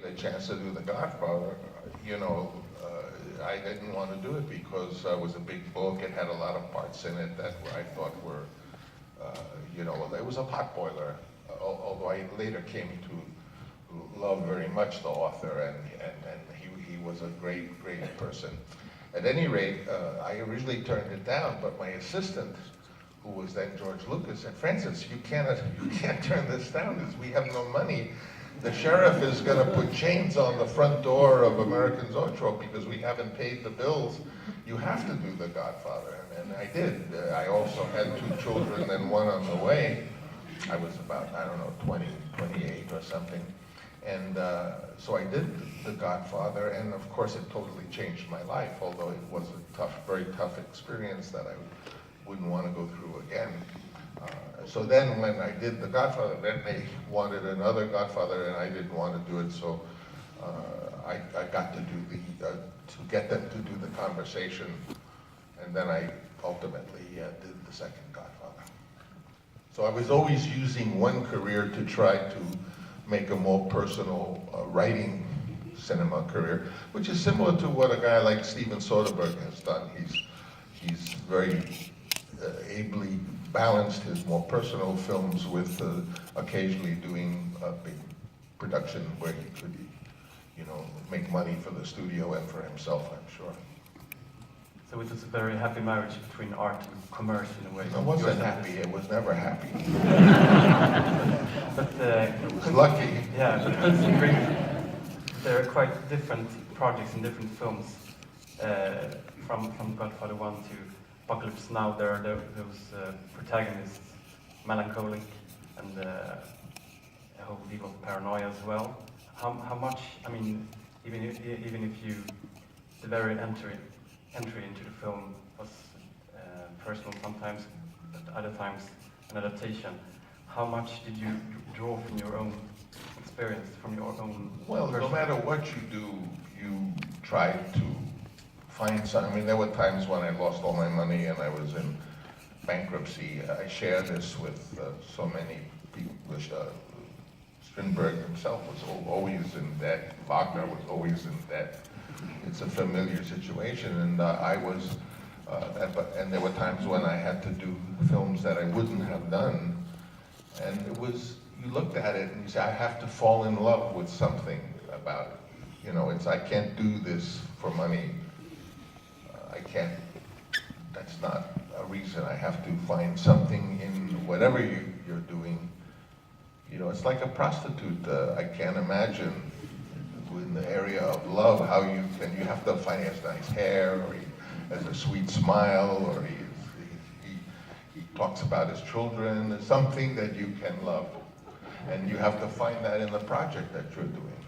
The chance to do The Godfather, you know, I didn't want to do it because it was a big book. It had a lot of parts in it that I thought were, you know, it was a potboiler. Although I later came to love very much the author, and he was a great person. At any rate, I originally turned it down, but my assistant, who was then George Lucas, said, "Francis, you can't turn this down. We have no money. The sheriff is going to put chains on the front door of American Zoetrope because we haven't paid the bills. You have to do The Godfather." And I did. I also had 2 children and one on the way. I was about, I don't know, 20, 28 or something. And so I did The Godfather, and of course it totally changed my life, although it was a tough, very tough experience that I wouldn't want to go through again. So then when I did The Godfather, then they wanted another Godfather and I didn't want to do it, so I got to do to get them to do The Conversation, and then I ultimately did the second Godfather. So I was always using one career to try to make a more personal writing cinema career, which is similar to what a guy like Steven Soderbergh has done. He's very ably balanced his more personal films with occasionally doing a big production where he could, you know, make money for the studio and for himself, I'm sure. So it was a very happy marriage between art and commerce in a way. It wasn't happy, it was never happy. But it was lucky. Yeah, but considering there are quite different projects and different films, from Godfather 1 to Apocalypse Now, there are those protagonists, melancholic, and a whole deal of paranoia as well. How much, I mean, even if you, the very entry into the film was personal sometimes, but other times an adaptation, how much did you draw from your own experience, from your own... Well, no matter what you do, you try to find something. I mean, there were times when I lost all my money and I was in bankruptcy. I share this with so many people. Strindberg himself was always in debt. Wagner was always in debt. It's a familiar situation, and I was, and there were times when I had to do films that I wouldn't have done, and it was, you looked at it and you say, I have to fall in love with something about it. You know, I can't do this for money. I can't, that's not a reason. I have to find something in whatever you're doing. You know, it's like a prostitute. I can't imagine in the area of love how you have to find he has nice hair, or he has a sweet smile, or he talks about his children. There's something that you can love. And you have to find that in the project that you're doing.